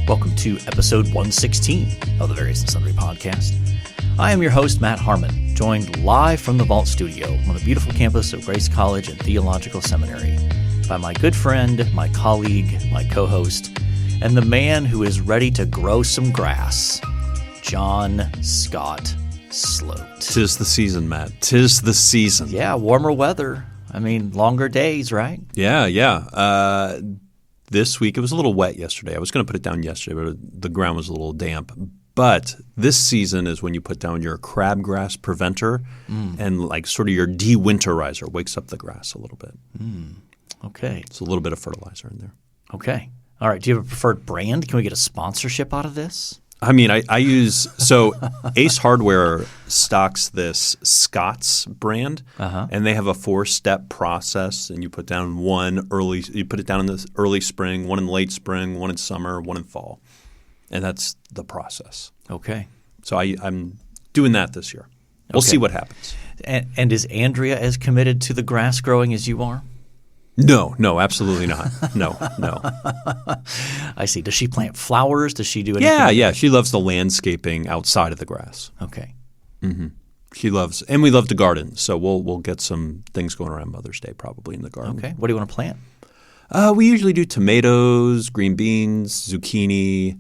Welcome to episode 116 of the Various and Sundry podcast. I am your host, Matt Harmon, joined live from the Vault Studio on the beautiful campus of Grace College and Theological Seminary by my good friend, my colleague, my co-host, and the man who is ready to grow some grass, John Scott Sloat. 'Tis the season, Matt. 'Tis the season. Yeah, warmer weather. I mean, longer days, right? Yeah. This week, it was a little wet yesterday. I was going to put it down yesterday, but the ground was a little damp. But this season is when you put down your crabgrass preventer and like sort of your de-winterizer, wakes up the grass a little bit. Okay. It's a little bit of fertilizer in there. Okay. All right. Do you have a preferred brand? Can we get a sponsorship out of this? I mean, I use – so Ace Hardware stocks this Scott's brand, and they have a 4-step process, and you put down you put it down in the early spring, one in late spring, one in summer, one in fall, and that's the process. Okay. So I'm doing that this year. We'll see what happens. And is Andrea as committed to the grass growing as you are? No, absolutely not. No. I see. Does she plant flowers? Does she do anything? Yeah. She loves the landscaping outside of the grass. Okay. She loves – and we love to garden, so we'll get some things going around Mother's Day probably in the garden. Okay. What do you want to plant? We usually do tomatoes, green beans, zucchini.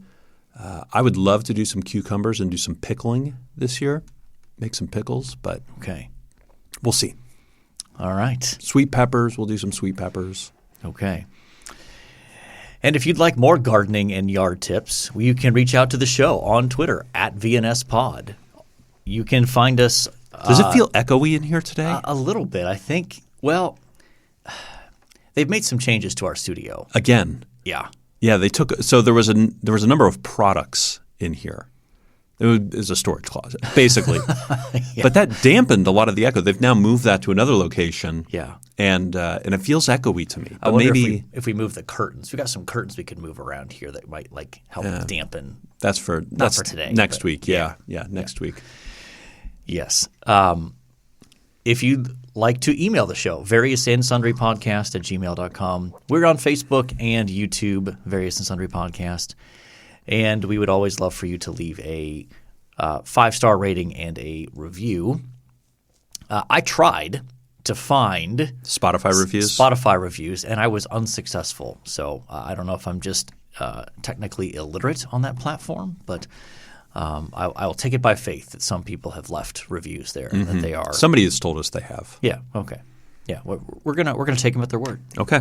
I would love to do some cucumbers and do some pickling this year, make some pickles, but we'll see. All right. Sweet peppers, we'll do some sweet peppers. Okay. And if you'd like more gardening and yard tips, you can reach out to the show on Twitter at VNSPod. You can find us Does it feel echoey in here today? A little bit, I think. Well, they've made some changes to our studio. Again. Yeah. Yeah, they took – so there was a number of products in here. It was a storage closet, basically. Yeah. But that dampened a lot of the echo. They've now moved that to another location. Yeah. And it feels echoey to me. But I wonder maybe if we move the curtains. We got some curtains we could move around here that might help dampen. That's for today. Next week. Yeah, next week. Yes. If you'd like to email the show, variousandsundrypodcast@gmail.com. We're on Facebook and YouTube, Various and Sundry Podcast. And we would always love for you to leave a 5-star rating and a review. I tried to find Spotify reviews, and I was unsuccessful. So I don't know if I'm just technically illiterate on that platform, but I will take it by faith that some people have left reviews there and that they are. Somebody has told us they have. Yeah. Okay. Yeah. We're gonna take them at their word. Okay.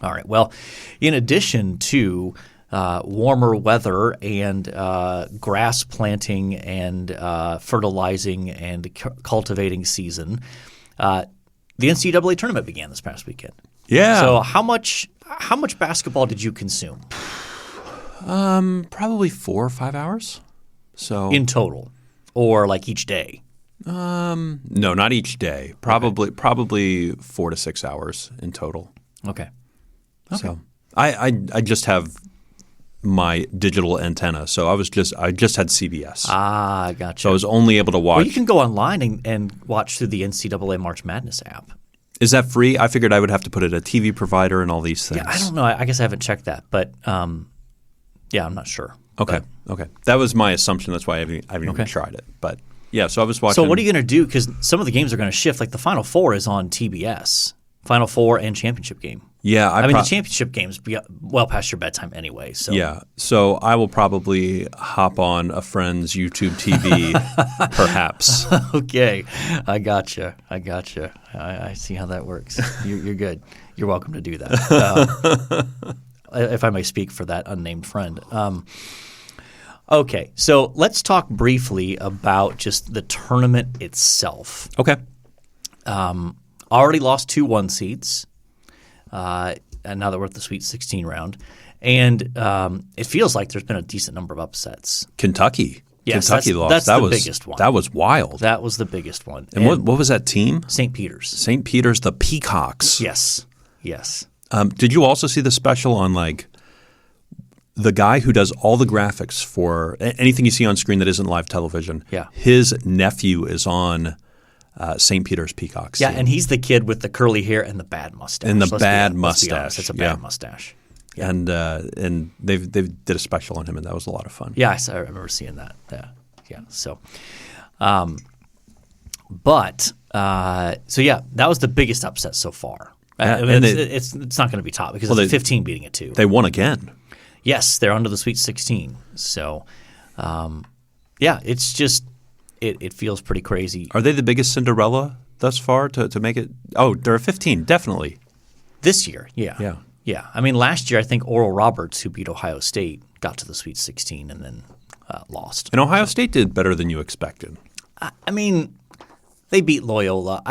All right. Well, in addition to warmer weather and grass planting and fertilizing and cultivating season, the NCAA tournament began this past weekend. Yeah. So how much basketball did you consume? Probably 4 or 5 hours. So in total, or like each day? No, not each day. Probably 4 to 6 hours in total. Okay. So I just have my digital antenna, so I just had CBS. Ah, gotcha. So I was only able to watch. Well, you can go online and watch through the NCAA March Madness app. Is that free? I figured I would have to put in a TV provider and all these things. Yeah, I don't know. I guess I haven't checked that, but yeah, I'm not sure. Okay. That was my assumption. That's why I haven't even tried it. But yeah, so I was watching. So what are you going to do? Because some of the games are going to shift. Like the Final Four is on TBS. Final Four and championship game. Yeah, I mean the championship game's well past your bedtime anyway. So yeah, so I will probably hop on a friend's YouTube TV, perhaps. Okay, I gotcha. I see how that works. You're good. You're welcome to do that. If I may speak for that unnamed friend. Okay, so let's talk briefly about just the tournament itself. Okay. Already lost 2 1 seeds. And now that we're at the Sweet 16 round. And it feels like there's been a decent number of upsets. Kentucky. Yes, Kentucky lost. That's that the was, biggest one. That was wild. That was the biggest one. And what was that team? St. Peter's. St. Peter's, the Peacocks. Yes. Did you also see the special on the guy who does all the graphics for anything you see on screen that isn't live television? Yeah. His nephew is on St. Peter's Peacocks. Yeah, and he's the kid with the curly hair and the bad mustache. And the bad mustache. It's a bad mustache. and they did a special on him, and that was a lot of fun. Yeah, I remember seeing that. Yeah. So, that was the biggest upset so far. I mean, it's not going to be top because it's 15 beating a 2. They won again. Yes, they're on to the Sweet 16. So, it's just it feels pretty crazy. Are they the biggest Cinderella thus far to make it? Oh, they're a 15, definitely. This year, yeah. I mean, last year I think Oral Roberts, who beat Ohio State, got to the Sweet 16 and then lost. And Ohio State did better than you expected. I mean, they beat Loyola.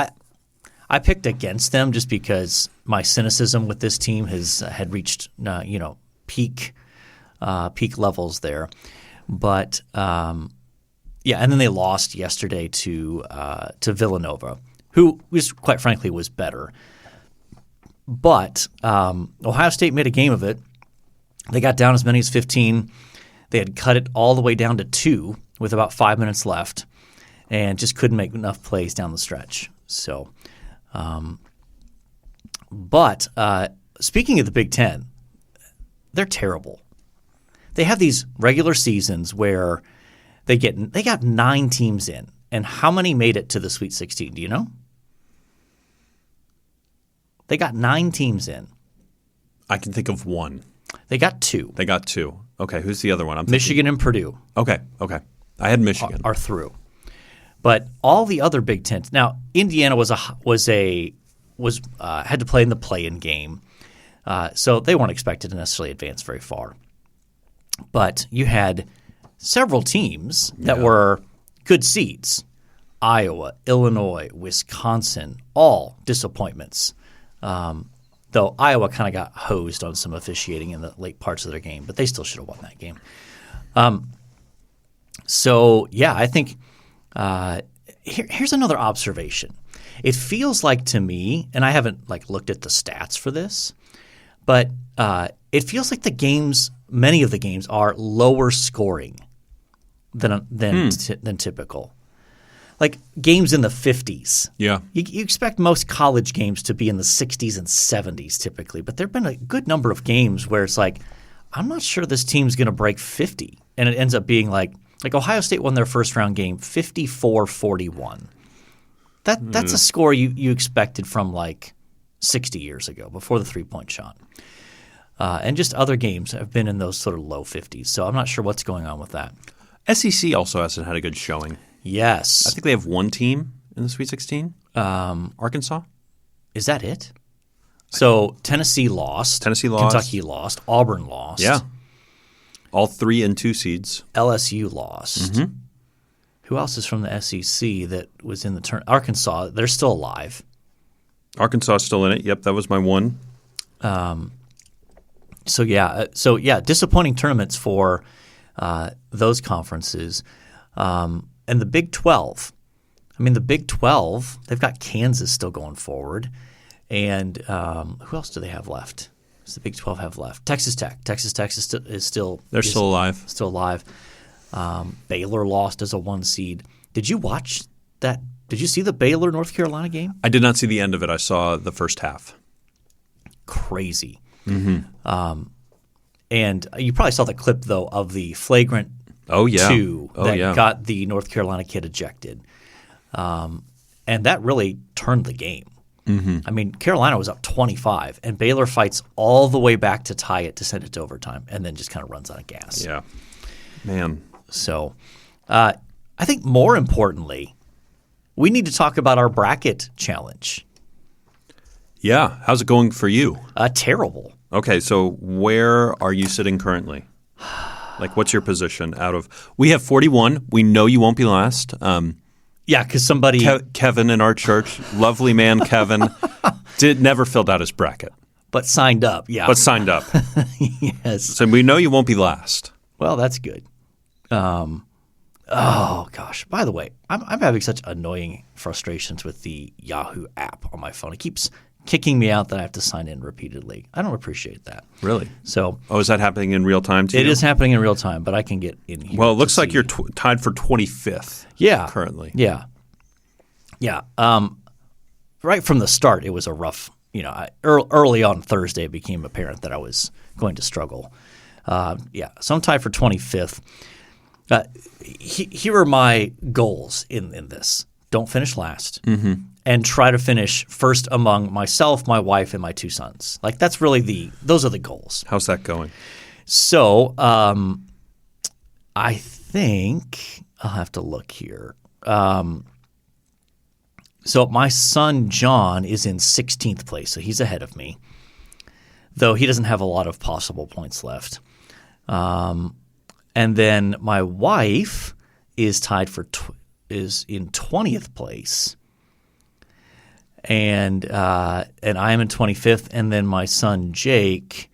I picked against them just because my cynicism with this team had reached peak levels there. But and then they lost yesterday to Villanova, who quite frankly was better. But Ohio State made a game of it. They got down as many as 15. They had cut it all the way down to 2 with about 5 minutes left, and just couldn't make enough plays down the stretch. So, speaking of the Big Ten, they're terrible. They have these regular seasons where they got 9 teams in, and how many made it to the Sweet 16? Do you know? They got 9 teams in. I can think of one. They got 2. Okay, who's the other one? Michigan and Purdue. Okay. I had Michigan. Are through. But all the other Big Ten. Now, Indiana had to play in the play-in game, so they weren't expected to necessarily advance very far. But you had several teams that were good seeds: Iowa, Illinois, Wisconsin, all disappointments. Though Iowa kind of got hosed on some officiating in the late parts of their game, but they still should have won that game. I think here's another observation. It feels like to me, and I haven't looked at the stats for this, but it feels like many of the games are lower scoring than typical. Like games in the 50s. Yeah. You expect most college games to be in the 60s and 70s typically, but there have been a good number of games where it's like, I'm not sure this team's going to break 50. And it ends up being like Ohio State won their first round game 54-41. That's a score you expected from 60 years ago before the three-point shot. And just other games have been in those sort of low 50s. So I'm not sure what's going on with that. SEC also hasn't had a good showing. Yes. I think they have one team in the Sweet 16, Arkansas. Is that it? So Tennessee lost. Kentucky lost. Auburn lost. Yeah. All 3 and 2 seeds. LSU lost. Mm-hmm. Who else is from the SEC that was in the turn? Arkansas. They're still alive. Arkansas is still in it. Yep, that was my one. Disappointing tournaments for those conferences. And the Big 12. I mean, the Big 12, they've got Kansas still going forward. And who else do they have left? Does the Big 12 have left? Texas Tech. Texas Tech is still alive. Still alive. Baylor lost as a 1 seed. Did you watch that? Did you see the Baylor North Carolina game? I did not see the end of it. I saw the first half. Crazy. Mm-hmm. And you probably saw the clip though of the flagrant 2 that got the North Carolina kid ejected. And that really turned the game. Mm-hmm. I mean, Carolina was up 25, and Baylor fights all the way back to tie it to send it to overtime, and then just kind of runs out of gas. Yeah. Man. So I think more importantly, we need to talk about our bracket challenge. Yeah. How's it going for you? Terrible. Okay, so where are you sitting currently? What's your position out of – we have 41. We know you won't be last. Yeah, because somebody Kevin in our church, lovely man Kevin, never filled out his bracket. But signed up, yeah. But signed up. Yes. So we know you won't be last. Well, that's good. Oh, gosh. By the way, I'm having such annoying frustrations with the Yahoo app on my phone. It keeps kicking me out that I have to sign in repeatedly. I don't appreciate that. Really? So, is that happening in real time to you? It is happening in real time, but I can get in here. Well, it looks like you're tied for 25th. Yeah. Currently. Yeah. Yeah. Right from the start, it was a rough early on Thursday, it became apparent that I was going to struggle. So I'm tied for 25th. Here are my goals in this. Don't finish last, and try to finish first among myself, my wife, and my 2 sons. Like that's really those are the goals. How's that going? So I think I'll have to look here. So my son John is in 16th place, so he's ahead of me, though he doesn't have a lot of possible points left. And then my wife is tied is in 20th place, and I am in 25th. And then my son Jake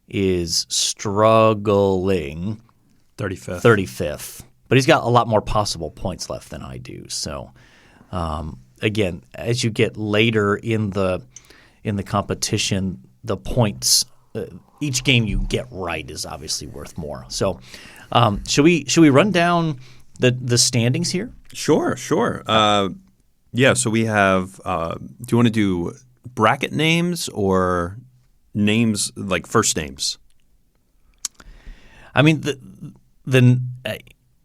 is struggling 35th, but he's got a lot more possible points left than I do. So again, as you get later in the competition, the points each game you get right is obviously worth more. So should we run down the standings here? Sure. So we have do you want to do bracket names or names like first names? I mean,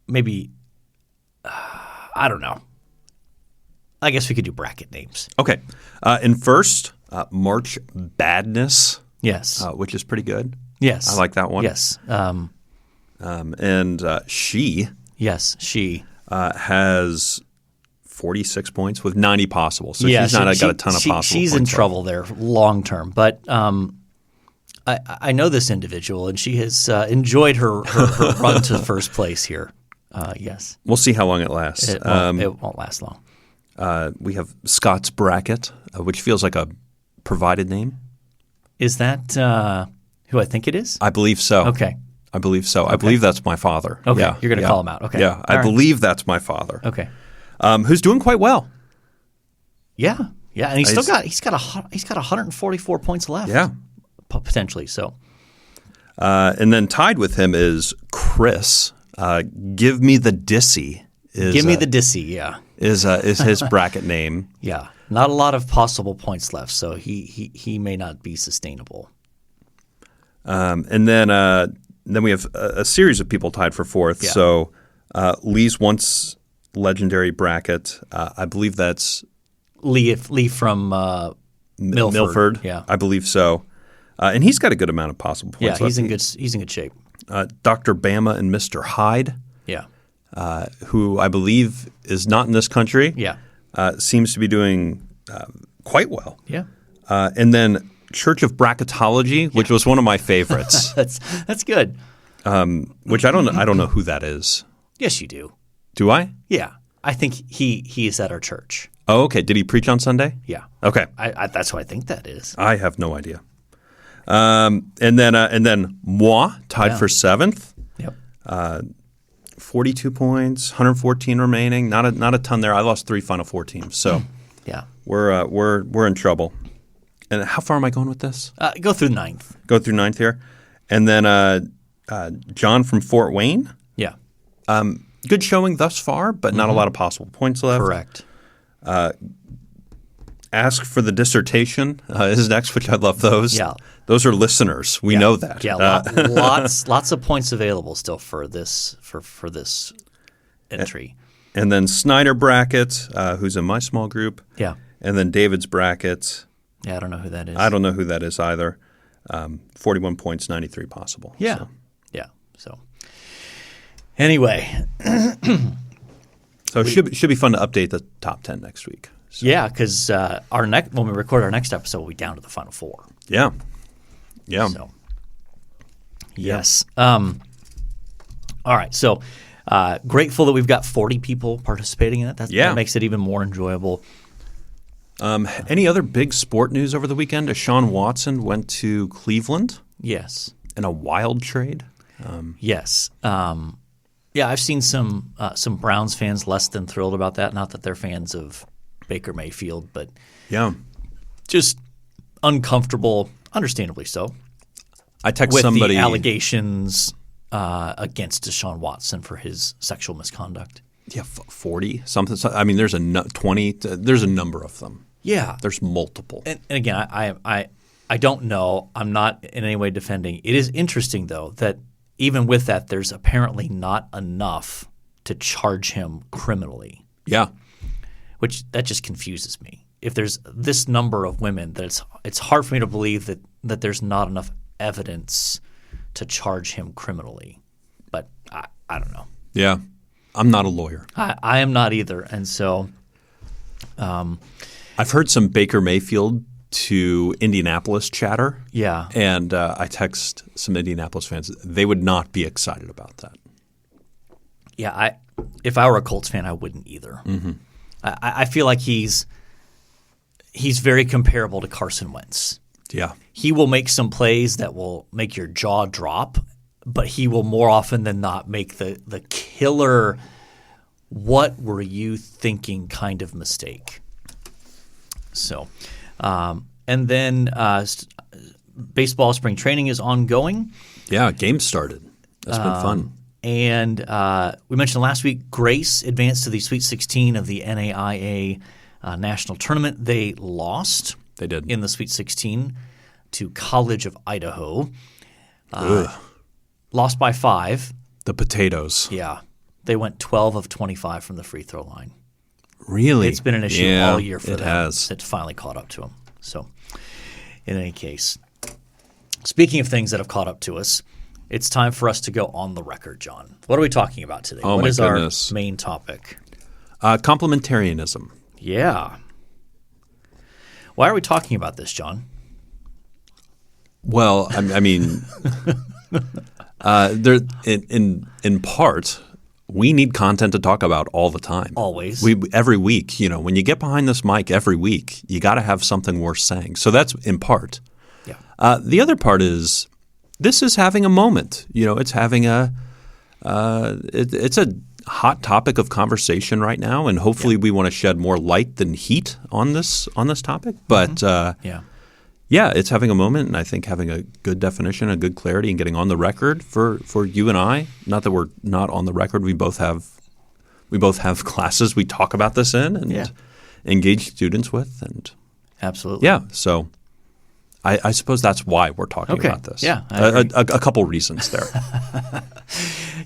maybe I don't know. I guess we could do bracket names. Okay. In first, March Badness. Yes. Which is pretty good. Yes. I like that one. Yes. And she. Yes, she has 46 points with 90 possible. So she's not got a ton of possible She's points in trouble there long term. But I know this individual, and she has enjoyed her run to first place here. Yes. We'll see how long it lasts. It won't last long. We have Scott's Bracket, which feels like a provided name. Is that who I think it is? I believe so. Okay. I believe so. Okay. I believe that's my father. Okay. Yeah. You're going to call him out. Okay. Yeah. I believe that's my father. Okay. Who's doing quite well. Yeah. Yeah. And he's got 144 points left. Yeah. Potentially. So. And then tied with him is Chris. Give me the Dissy. Give me the Dissy. Yeah. Is his bracket name. Yeah. Not a lot of possible points left, so he may not be sustainable. And then we have a series of people tied for fourth. Yeah. So Lee's once legendary bracket. I believe that's Lee from Milford. Yeah, I believe so. And he's got a good amount of possible points. Yeah, he's in good shape. Dr. Bama and Mr. Hyde. Yeah. Who I believe is not in this country. Yeah. Seems to be doing quite well. Yeah. And then Church of Bracketology, which was one of my favorites. That's good. Which I don't know who that is. Yes, you do. Do I? Yeah. I think he is at our church. Oh, okay. Did he preach on Sunday? Yeah. Okay. That's who I think that is. I have no idea. And then Moi tied for seventh. Yep. 42 points, 114 remaining. Not a ton there. I lost 3 Final Four teams, so yeah, we're in trouble. And how far am I going with this? Go through ninth. Go through ninth here, and then John from Fort Wayne. Yeah. Good showing thus far, but not a lot of possible points left. Correct. Ask for the dissertation is next, which I love those. Yeah. Those are listeners. We know that. Yeah, lots of points available still for this for this entry. And then Snyder bracket, who's in my small group. Yeah. And then David's bracket. Yeah, I don't know who that is. I don't know who that is either. 41 points, 93 possible. Yeah. So. Yeah. So anyway. So it should be fun to update the top 10 next week. So. Yeah, because when we record our next episode, we'll be down to the final four. Yeah. Yeah. So, yes. All right. So grateful that we've got 40 people participating in it. That makes it even more enjoyable. Any other big sport news over the weekend? Deshaun Watson went to Cleveland. Yes. In a wild trade. Yes. Yeah, I've seen some Browns fans less than thrilled about that. Not that they're fans of Baker Mayfield, but just uncomfortable, understandably so. I text with somebody the allegations against Deshaun Watson for his sexual misconduct. Yeah, 40 something. I mean, there's 20. There's a number of them. Yeah. There's multiple. And again, I don't know. I'm not in any way defending. It is interesting, though, that even with that, there's apparently not enough to charge him criminally. Yeah. Which that just confuses me. If there's this number of women, that it's hard for me to believe that there's not enough evidence to charge him criminally. But I don't know. Yeah. I'm not a lawyer. I am not either. And so I've heard some Baker Mayfield to Indianapolis chatter. Yeah. And I text some Indianapolis fans. They would not be excited about that. Yeah. If I were a Colts fan, I wouldn't either. Mm-hmm. I feel like he's very comparable to Carson Wentz. Yeah. He will make some plays that will make your jaw drop, but he will more often than not make the killer what were you thinking kind of mistake. So and then baseball spring training is ongoing. Yeah, games started. That's been fun. And we mentioned last week Grace advanced to the Sweet 16 of the NAIA National Tournament. They lost. They did. In the Sweet 16 to College of Idaho. Lost by 5. The potatoes. Yeah. They went 12 of 25 from the free throw line. Really? It's been an issue all year for them. It has. It's finally caught up to them. So in any case, speaking of things that have caught up to us, it's time for us to go on the record, John. What are we talking about today? Oh, what is goodness. Our main topic? Complementarianism. Yeah. Why are we talking about this, John? Well, I mean, there in part, we need content to talk about all the time. Always. Every week, when you get behind this mic every week, you got to have something worth saying. So that's in part. Yeah. The other part is this is having a moment. It's having it's a hot topic of conversation right now, and hopefully we want to shed more light than heat on this topic. But yeah, it's having a moment, and I think having a good definition, a good clarity, and getting on the record for you and I. Not that we're not on the record. We both have classes we talk about this in and engage students with, and absolutely, yeah. So I suppose that's why we're talking about this. Yeah, a couple reasons there.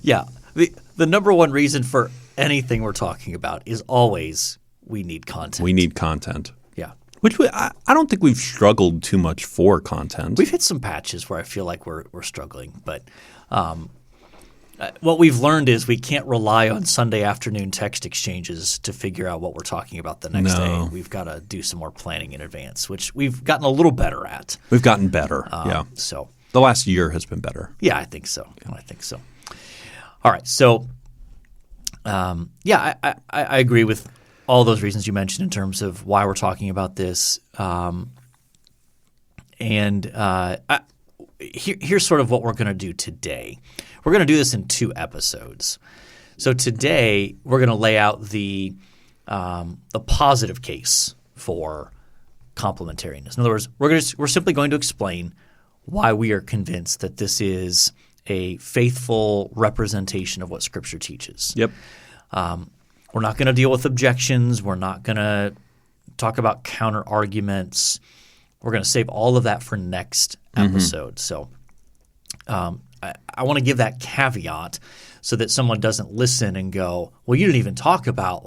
Yeah, the number one reason for anything we're talking about is always we need content. We need content. Yeah. Which I don't think we've struggled too much for content. We've hit some patches where I feel like we're struggling, but what we've learned is we can't rely on Sunday afternoon text exchanges to figure out what we're talking about the next day. We've got to do some more planning in advance, which we've gotten a little better at. We've gotten better, yeah. So the last year has been better. Yeah, I think so. Yeah. I think so. All right, so I agree with all those reasons you mentioned in terms of why we're talking about this. Here's sort of what we're going to do today. We're going to do this in 2 episodes. So today we're going to lay out the positive case for complementarianism. In other words, we're simply going to explain why we are convinced that this is a faithful representation of what Scripture teaches. Yep. We're not going to deal with objections. We're not going to talk about counter arguments. We're going to save all of that for next episode. So I want to give that caveat so that someone doesn't listen and go, well, you didn't even talk about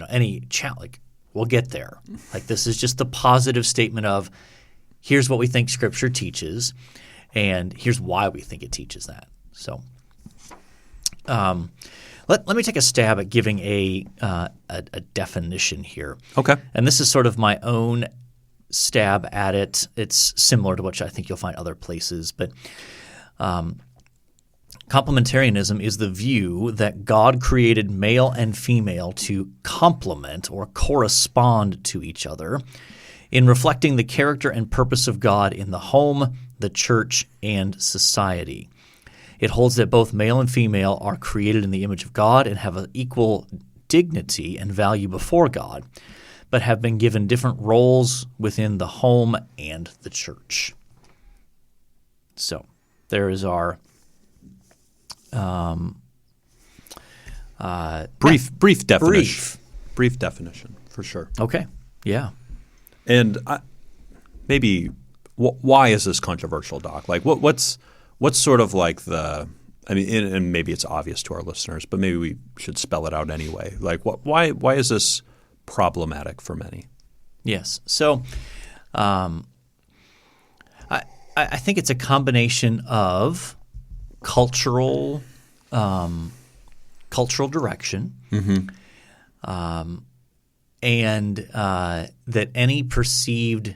any challenge. Like, we'll get there. Like, this is just the positive statement of here's what we think Scripture teaches and here's why we think it teaches that. So let me take a stab at giving a definition here. Okay. And this is sort of my own stab at it. It's similar to what I think you'll find other places. But complementarianism is the view that God created male and female to complement or correspond to each other in reflecting the character and purpose of God in the home, the church, and society. It holds that both male and female are created in the image of God and have an equal dignity and value before God, but have been given different roles within the home and the church. So there is our brief definition. Brief definition, for sure. Okay. Yeah. And maybe why is this controversial, Doc? Like what's sort of like the – I mean, and maybe it's obvious to our listeners, but maybe we should spell it out anyway. Like why is this problematic for many? Yes. So I think it's a combination of cultural direction, and that any perceived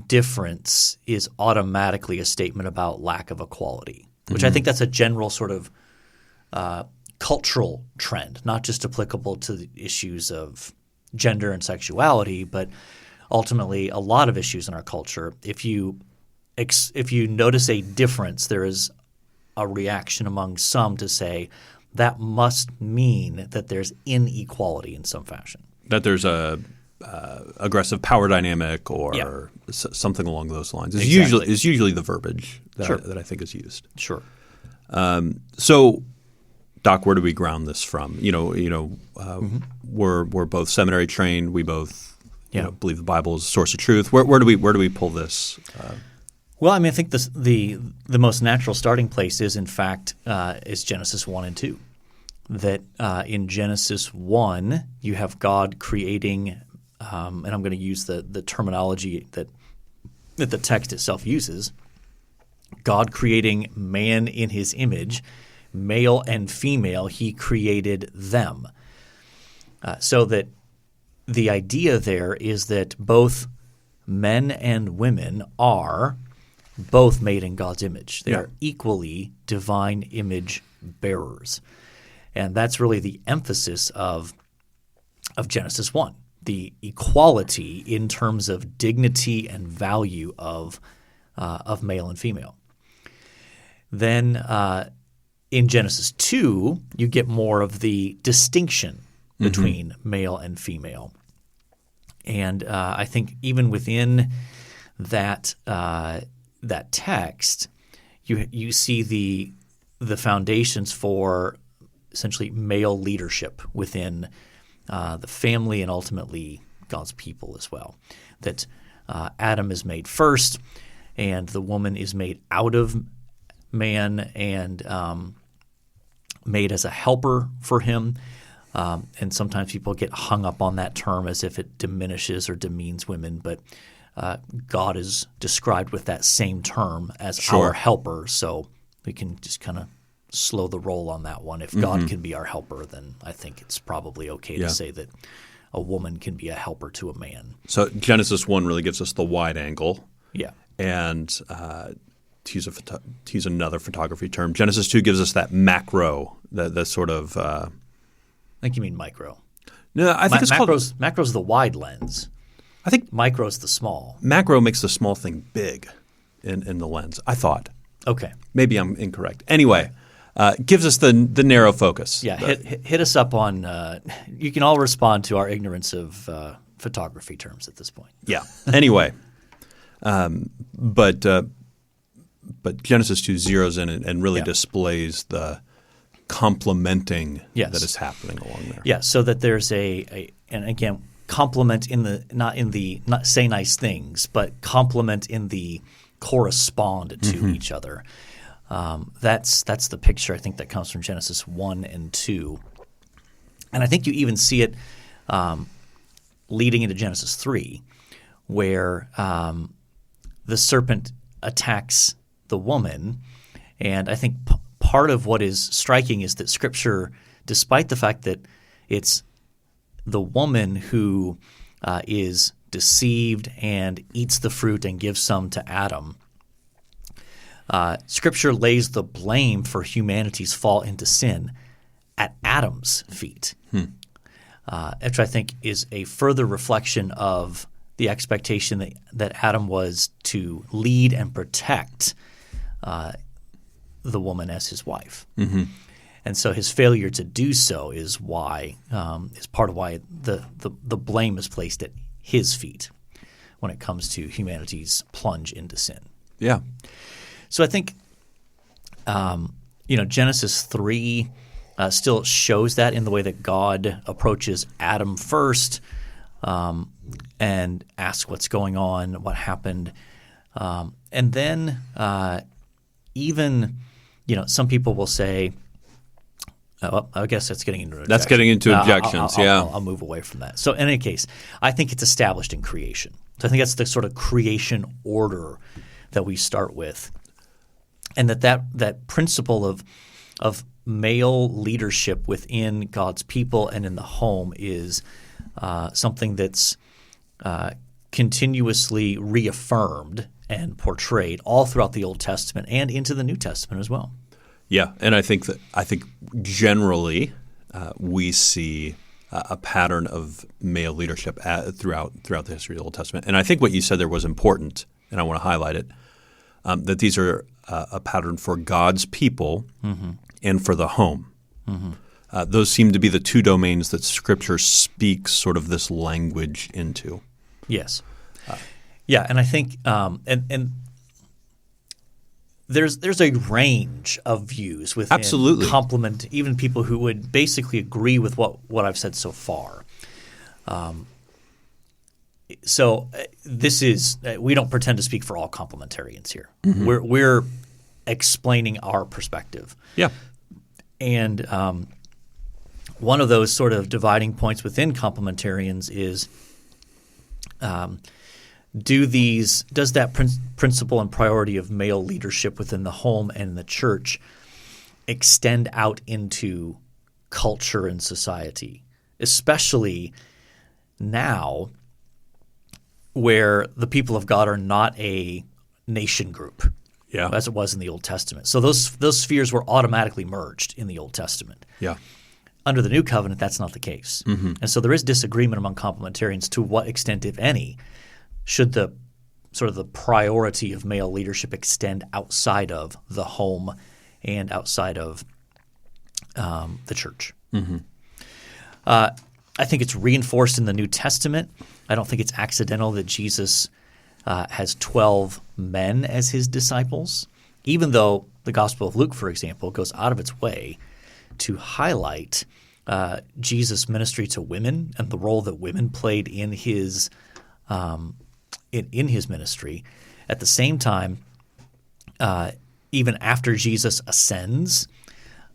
difference is automatically a statement about lack of equality, which I think that's a general sort of cultural trend, not just applicable to the issues of gender and sexuality, but ultimately a lot of issues in our culture. If you notice a difference, there is a reaction among some to say that must mean that there's inequality in some fashion. That there's a aggressive power dynamic or something along those lines. It's usually the verbiage that I think is used. Sure. So, Doc, where do we ground this from? We're both seminary trained. We both believe the Bible is a source of truth. Where do we pull this? Well, I mean, I think the most natural starting place is, in fact, is Genesis 1 and 2. That in Genesis 1, you have God creating, and I'm going to use the terminology that the text itself uses, God creating man in his image, male and female, he created them. So that the idea there is that both men and women are both made in God's image. They are equally divine image bearers. And that's really the emphasis of Genesis 1, the equality in terms of dignity and value of male and female. Then in Genesis 2, you get more of the distinction between male and female. And I think even within that text, you see the foundations for essentially male leadership within the family and ultimately God's people as well. That Adam is made first, and the woman is made out of man and made as a helper for him. And sometimes people get hung up on that term as if it diminishes or demeans women, but God is described with that same term as our helper, so we can just kind of slow the roll on that one. If God can be our helper, then I think it's probably okay to say that a woman can be a helper to a man. So Genesis 1 really gives us the wide angle. Yeah. And to use another photography term, Genesis 2 gives us that macro, the sort of I think you mean micro. No, I think it's called – macro's the wide lens. I think micro's the small. Macro makes the small thing big in the lens, I thought. Okay. Maybe I'm incorrect. Anyway, gives us the narrow focus. Yeah, hit us up on you can all respond to our ignorance of photography terms at this point. Yeah. Anyway, but Genesis 2 zeroes in and really displays the complementing that is happening along there. Yeah, so that there's and again, complement not say nice things, but complement in the correspond to each other. That's the picture I think that comes from Genesis 1 and 2. And I think you even see it leading into Genesis 3, where the serpent attacks the woman. And I think part of what is striking is that Scripture, despite the fact that it's the woman who is deceived and eats the fruit and gives some to Adam, Scripture lays the blame for humanity's fall into sin at Adam's feet, which I think is a further reflection of the expectation that Adam was to lead and protect the woman as his wife. Mm-hmm. And so his failure to do so is part of why the blame is placed at his feet when it comes to humanity's plunge into sin. Yeah. So I think Genesis 3 still shows that in the way that God approaches Adam first, and and ask what's going on, what happened. And then even, some people will say, I guess that's getting into objections. That's getting into objections, I'll move away from that. So in any case, I think it's established in creation. So I think that's the sort of creation order that we start with. And that principle of male leadership within God's people and in the home is something that's continuously reaffirmed and portrayed all throughout the Old Testament and into the New Testament as well. Yeah, and I think generally we see a pattern of male leadership throughout the history of the Old Testament. And I think what you said there was important, and I want to highlight it, that these are a pattern for God's people and for the home. Those seem to be the two domains that Scripture speaks sort of this language into. Yes. And I think and there's a range of views within Absolutely. complement, even people who would basically agree with what I've said so far. So this is we don't pretend to speak for all complementarians here. We're explaining our perspective. Yeah. And one of those sort of dividing points within complementarians is does that principle and priority of male leadership within the home and the church extend out into culture and society, especially now where the people of God are not a nation group, as it was in the Old Testament. So those spheres were automatically merged in the Old Testament. Yeah. Under the New Covenant, that's not the case. And so there is disagreement among complementarians to what extent, if any, should the sort of the priority of male leadership extend outside of the home and outside of the church. I think it's reinforced in the New Testament. I don't think it's accidental that Jesus has 12 men as his disciples, even though the Gospel of Luke, for example, goes out of its way to highlight Jesus' ministry to women and the role that women played in his ministry. At the same time, even after Jesus ascends,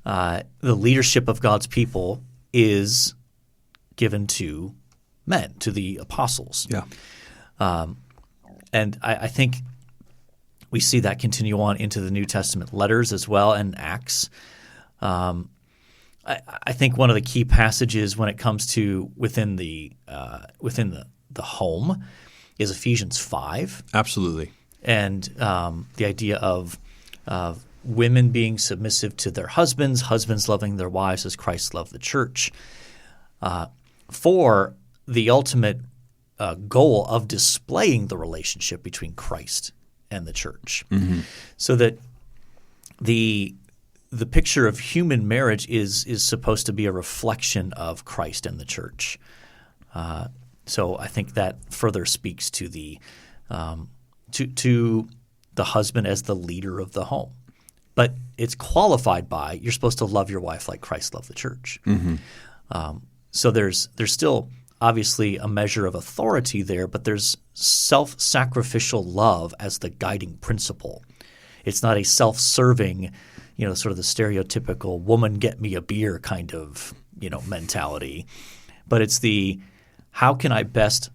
the leadership of God's people is given to men, to the apostles. Yeah. And I think we see that continue on into the New Testament letters as well and Acts. I think one of the key passages when it comes to within the home is Ephesians 5. Absolutely. And the idea of women being submissive to their husbands, husbands loving their wives as Christ loved the church, for the ultimate goal of displaying the relationship between Christ and the church. So that the picture of human marriage is supposed to be a reflection of Christ and the church. So I think that further speaks to the to the husband as the leader of the home. But it's qualified by you're supposed to love your wife like Christ loved the church. So there's still obviously a measure of authority there, but there's self-sacrificial love as the guiding principle. It's not a self-serving, sort of the stereotypical woman get me a beer kind of, mentality. But it's the how can I best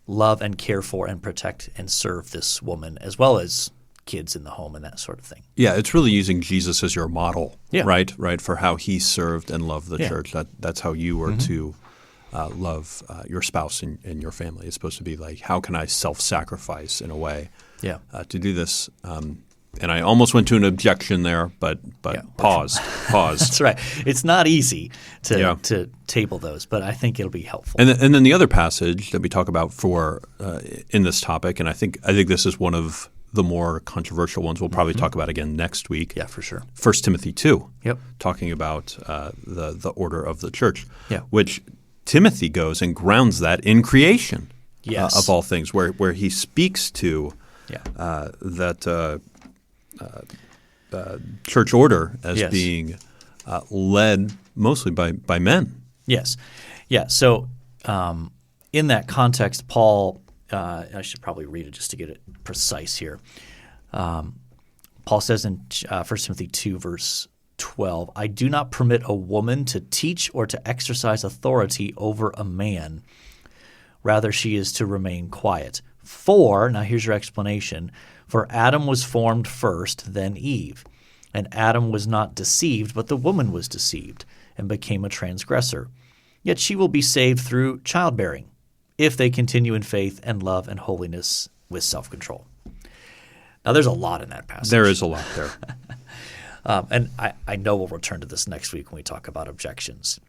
love and care for and protect and serve this woman as well as kids in the home and that sort of thing. Yeah, it's really using Jesus as your model, Yeah. right, for how he served and loved the church. That's how you were to love your spouse and your family. It's supposed to be like, how can I self-sacrifice in a way to do this? And I almost went to an objection there, but pause. That's right. It's not easy to table those, but I think it'll be helpful. And then the other passage that we talk about for in this topic, and I think this is one of the more controversial ones we'll probably talk about again next week. Yeah, for sure. 1 Timothy 2, Yep. talking about the order of the church, Yeah. which Timothy goes and grounds that in creation of all things, where he speaks to that church order as being led mostly by men. Yes. Yeah. So in that context, Paul, I should probably read it just to get it precise here. Paul says in 1 Timothy 2, verse 12, I do not permit a woman to teach or to exercise authority over a man. Rather, she is to remain quiet. For, now here's your explanation, for Adam was formed first, then Eve. And Adam was not deceived, but the woman was deceived and became a transgressor. Yet she will be saved through childbearing, if they continue in faith and love and holiness with self-control. Now, there's a lot in that passage. There is a lot there. And I know we'll return to this next week when we talk about objections.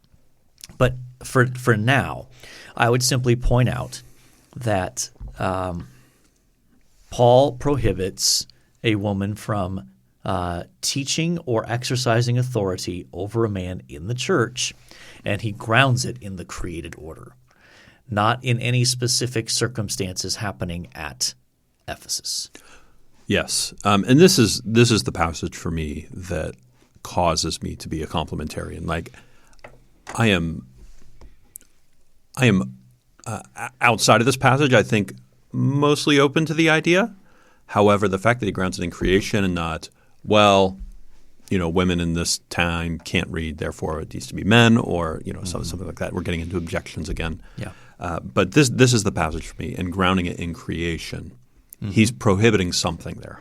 But for now, I would simply point out that Paul prohibits a woman from teaching or exercising authority over a man in the church, and he grounds it in the created order, not in any specific circumstances happening at Ephesus. Yes, and this is the passage for me that causes me to be a complementarian. Like, I am outside of this passage, I think, mostly open to the idea. However, the fact that he grounds it in creation and not, well, women in this time can't read, therefore it needs to be men, or something like that. We're getting into objections again. Yeah. But this is the passage for me, and grounding it in creation. Mm-hmm. He's prohibiting something there.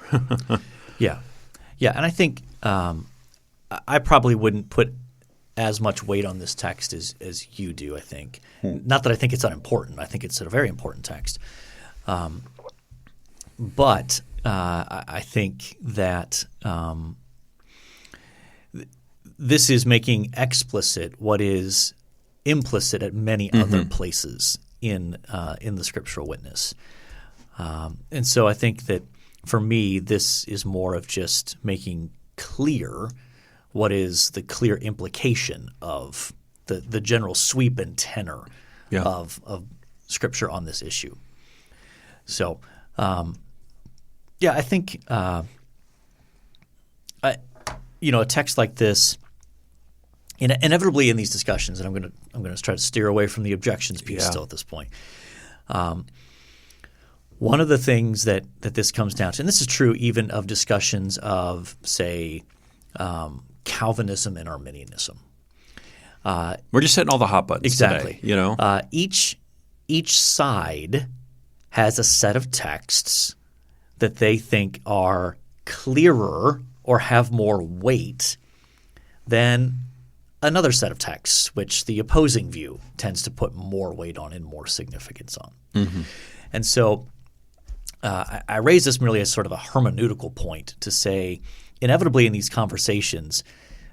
Yeah. And I think I probably wouldn't put as much weight on this text as you do, I think. Not that I think it's unimportant. I think it's a very important text. But I think that this is making explicit what is implicit at many other places in the scriptural witness. And so I think that for me, this is more of just making clear what is the clear implication of the general sweep and tenor of Scripture on this issue. So, I think a text like this, inevitably in these discussions, and I'm going to try to steer away from the objections piece still at this point. One of the things that this comes down to, and this is true even of discussions of, say, Calvinism and Arminianism. We're just hitting all the hot buttons today, Each side has a set of texts that they think are clearer or have more weight than another set of texts, which the opposing view tends to put more weight on and more significance on. Mm-hmm. And so I raise this merely as sort of a hermeneutical point to say, inevitably in these conversations,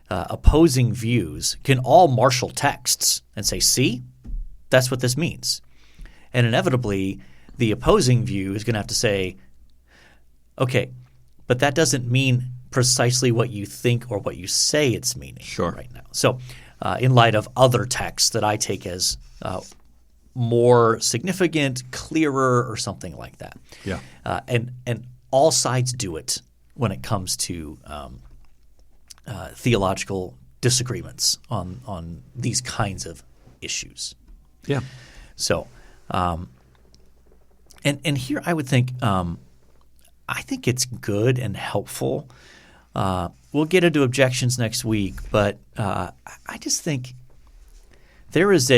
opposing views can all marshal texts and say, see, that's what this means. And inevitably, the opposing view is going to have to say, okay, but that doesn't mean precisely what you think or what you say it's meaning right now. So in light of other texts that I take as more significant, clearer, or something like that. Yeah. And all sides do it when it comes to theological disagreements on these kinds of issues. Yeah. So, and here I would think I think it's good and helpful. We'll get into objections next week, but I just think there is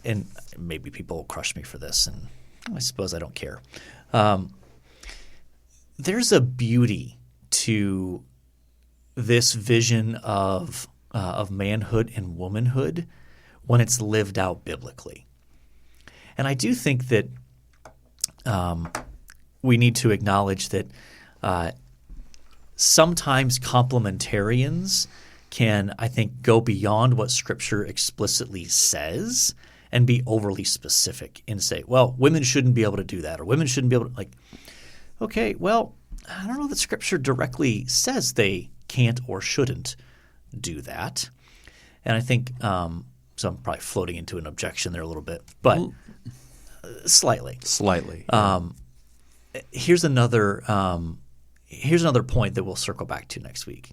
and maybe people will crush me for this, and I suppose I don't care. There's a beauty to this vision of manhood and womanhood when it's lived out biblically. And I do think that we need to acknowledge that sometimes complementarians can, I think, go beyond what Scripture explicitly says and be overly specific and say, well, women shouldn't be able to do that, or women shouldn't be able to, okay, well, I don't know that Scripture directly says they can't or shouldn't do that. And I think so I'm probably floating into an objection there a little bit, but slightly. Here's another point that we'll circle back to next week.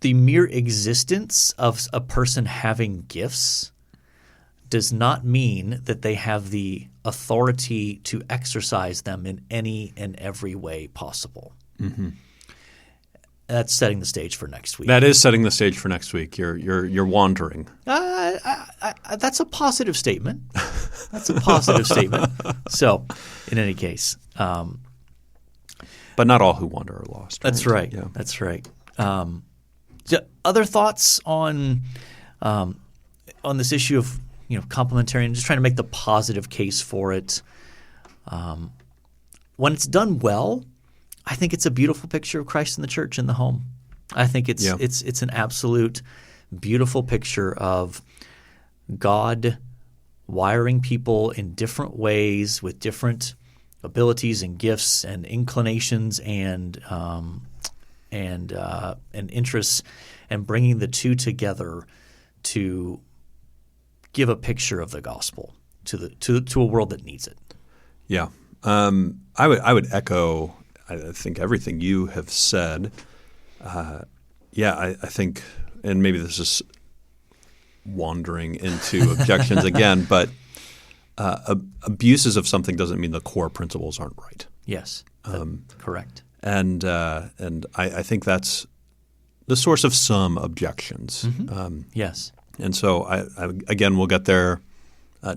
the mere existence of a person having gifts does not mean that they have the authority to exercise them in any and every way possible. Mm-hmm. That's setting the stage for next week. That is setting the stage for next week. You're wandering. That's a positive statement. That's a positive statement. So, in any case, but not all who wander are lost. Right? That's right. Yeah. That's right. Other thoughts on this issue of complementarian? Just trying to make the positive case for it. When it's done well, I think it's a beautiful picture of Christ in the church in the home. I think it's an absolute beautiful picture of God wiring people in different ways with different abilities and gifts and inclinations and interests, and bringing the two together to give a picture of the gospel to a world that needs it. Yeah, I would echo. I think everything you have said. I think, and maybe this is wandering into objections again, but abuses of something doesn't mean the core principles aren't right. Yes, correct. And I think that's the source of some objections. Mm-hmm. Yes. And so I again, we'll get there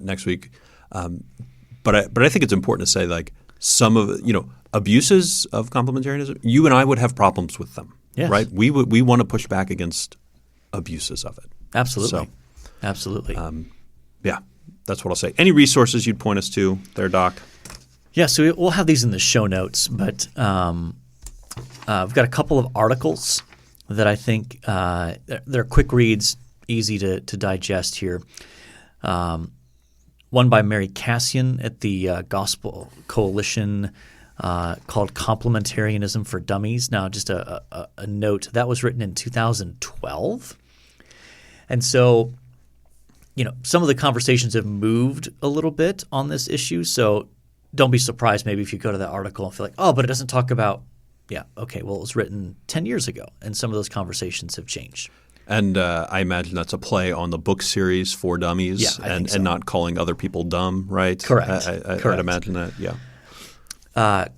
next week. But I think it's important to say, like, some of abuses of complementarianism, you and I would have problems with them. Yes. Right? We want to push back against abuses of it. Absolutely. So, absolutely. Yeah, that's what I'll say. Any resources you'd point us to there, Doc? Yeah, so we'll have these in the show notes, but we've got a couple of articles that I think they're quick reads, easy to digest here. One by Mary Cassian at the Gospel Coalition called Complementarianism for Dummies. Now, just a note, that was written in 2012. And so, some of the conversations have moved a little bit on this issue. So don't be surprised maybe if you go to that article and feel like, oh, but it doesn't talk about – yeah, okay, well, it was written 10 years ago, and some of those conversations have changed. And I imagine that's a play on the book series For Dummies, yeah, and not calling other people dumb, right? Correct. I'd imagine that, yeah.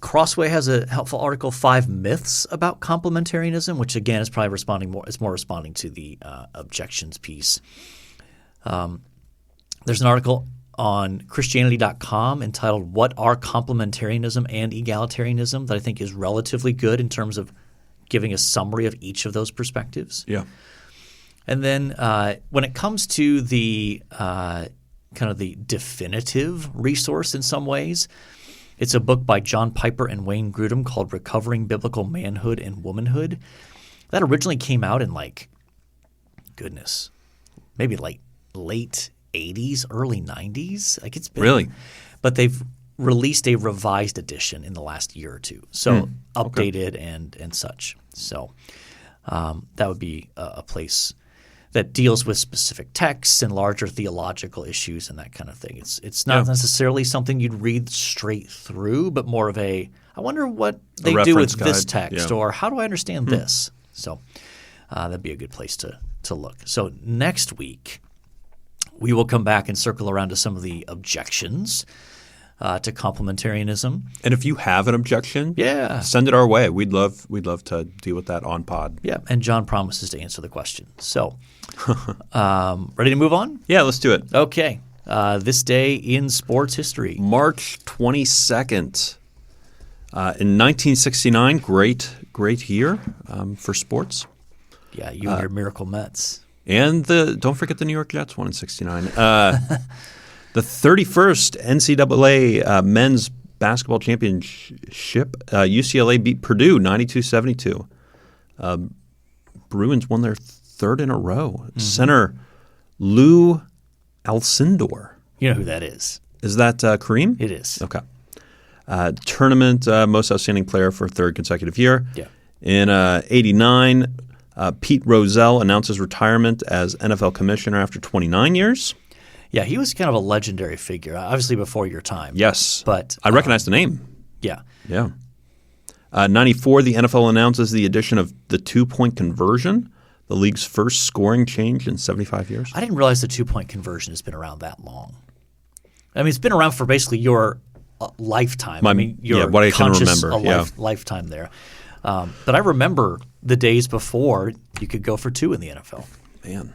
Crossway has a helpful article, 5 Myths About Complementarianism, which again is probably responding to the objections piece. There's an article on Christianity.com entitled What Are Complementarianism and Egalitarianism that I think is relatively good in terms of giving a summary of each of those perspectives. Yeah. And then when it comes to the kind of the definitive resource in some ways, it's a book by John Piper and Wayne Grudem called Recovering Biblical Manhood and Womanhood. That originally came out in maybe late 80s, early 90s. It's been, really? But they've released a revised edition in the last year or two. So updated and such. So that would be a place that deals with specific texts and larger theological issues and that kind of thing. It's not necessarily something you'd read straight through, but more of I wonder what they do with this text, or how do I understand this? So that'd be a good place to look. So next week we will come back and circle around to some of the objections to complementarianism. And if you have an objection, send it our way. We'd love to deal with that on pod. Yeah, and John promises to answer the question. So ready to move on? Yeah, let's do it. Okay. This day in sports history. March 22nd. In 1969, great year for sports. Yeah, you and your Miracle Mets. And don't forget the New York Jets won in 69. The 31st NCAA men's basketball championship, UCLA beat Purdue 92-72. Bruins won their third in a row. Mm-hmm. Center Lou Alcindor. You know who that is. Is that Kareem? It is. Okay. Tournament most outstanding player for third consecutive year. Yeah. In 89, Pete Rozelle announces retirement as NFL commissioner after 29 years. Yeah, he was kind of a legendary figure, obviously before your time. Yes. But I recognize the name. Yeah. Yeah. 94, the NFL announces the addition of the 2-point conversion. the league's first scoring change in 75 years. I didn't realize the two-point conversion has been around that long. I mean, it's been around for basically your lifetime. What I can remember. Lifetime there. But I remember the days before you could go for two in the NFL. Man.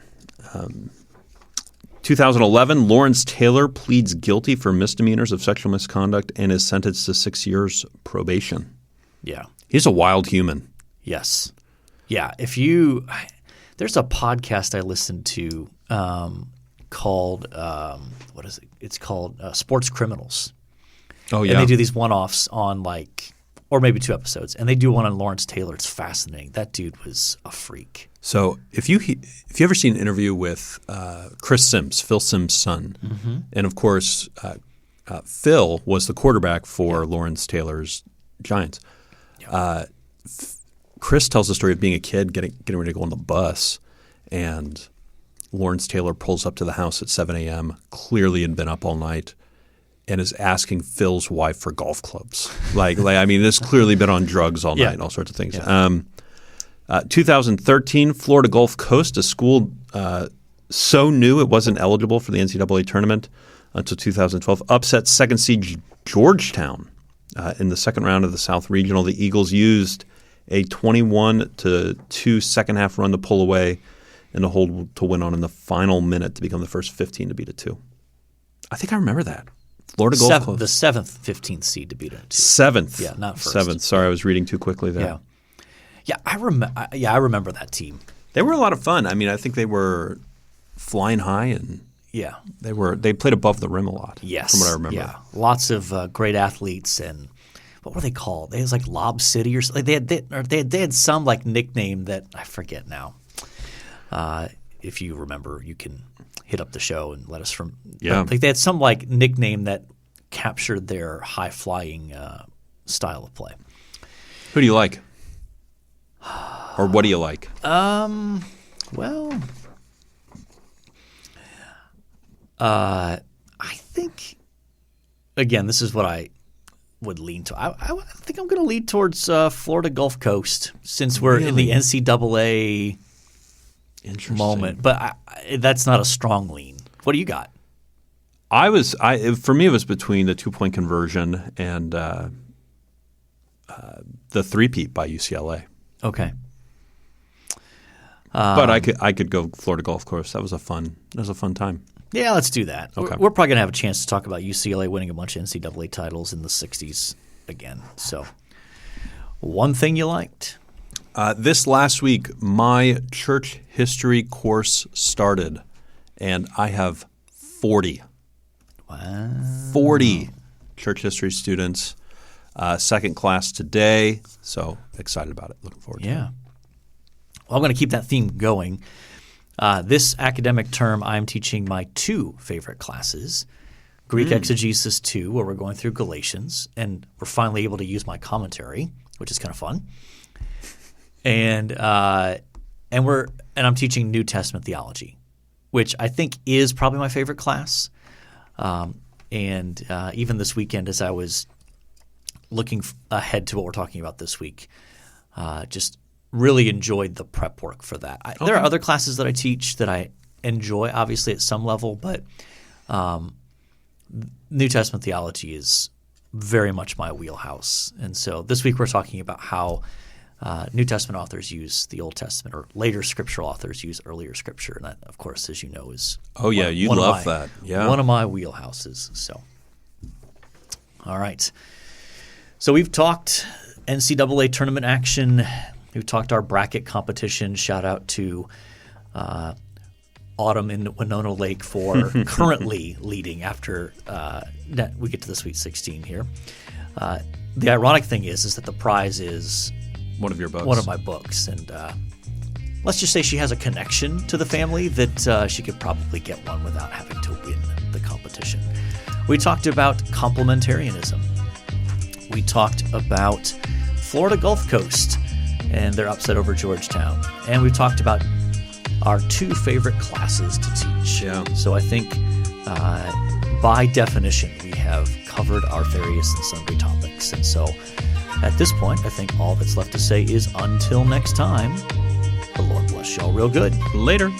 2011, Lawrence Taylor pleads guilty for misdemeanors of sexual misconduct and is sentenced to 6 years probation. Yeah. He's a wild human. Yes. Yeah. There's a podcast I listened to called what is it? It's called Sports Criminals. Oh yeah. And they do these one-offs on or maybe 2 episodes, and they do one on Lawrence Taylor. It's fascinating. That dude was a freak. So if you ever seen an interview with Chris Sims, Phil Sims' son, and of course Phil was the quarterback for Lawrence Taylor's Giants. Yeah. Chris tells the story of being a kid getting ready to go on the bus, and Lawrence Taylor pulls up to the house at 7 a.m., clearly had been up all night, and is asking Phil's wife for golf clubs. This clearly been on drugs all night and all sorts of things. Yeah. 2013, Florida Gulf Coast, a school so new it wasn't eligible for the NCAA tournament until 2012, upset second seed Georgetown in the second round of the South Regional. The Eagles used a 21-2 second half run to pull away and to hold to win on in the final minute to become the first 15 to beat a 2. I think I remember that. Florida Gulf Coast. The 7th, 15th seed to beat a 2. 7th. Yeah, not first. 7th. Sorry, I was reading too quickly there. Yeah. Yeah, I remember that team. They were a lot of fun. I mean, I think they were flying high and they played above the rim a lot. Yes, from what I remember. Yeah, lots of great athletes and what were they called? They was like Lob City or something. They had some nickname that I forget now. If you remember, you can hit up the show and let us from. Yeah, they had some nickname that captured their high flying style of play. Who do you like? Or what do you like? Well, I think, again, this is what I would lean to. I think I'm going to lean towards Florida Gulf Coast since we're in the NCAA moment. But that's not a strong lean. What do you got? For me, it was between the 2-point conversion and the 3-peat by UCLA. Okay. But I could go Florida Gulf Coast. That was a fun time. Yeah, let's do that. Okay. We're probably going to have a chance to talk about UCLA winning a bunch of NCAA titles in the 60s again. So, one thing you liked? This last week, my church history course started, and I have 40. Wow. 40 church history students. Second class today, so excited about it. Looking forward to it. Yeah. Well, I'm going to keep that theme going. This academic term, I'm teaching my 2 favorite classes, Greek Exegesis 2, where we're going through Galatians, and we're finally able to use my commentary, which is kind of fun. And I'm teaching New Testament theology, which I think is probably my favorite class. And even this weekend, as I was looking ahead to what we're talking about this week, just really enjoyed the prep work for that. There are other classes that I teach that I enjoy, obviously, at some level, but New Testament theology is very much my wheelhouse. And so this week we're talking about how New Testament authors use the Old Testament, or later scriptural authors use earlier scripture. And that, of course, as you know, is you love that. Yeah, one of my wheelhouses. So, all right. So we've talked NCAA tournament action. We've talked our bracket competition. Shout out to Autumn in Winona Lake for currently leading after we get to the Sweet 16 here. The ironic thing is that the prize is one of your books. One of my books. And let's just say she has a connection to the family that she could probably get one without having to win the competition. We talked about complementarianism. We talked about Florida Gulf Coast and their upset over Georgetown. And we talked about our 2 favorite classes to teach. Yeah. So I think by definition, we have covered our various and sundry topics. And so at this point, I think all that's left to say is until next time, The Lord bless y'all real good. Later.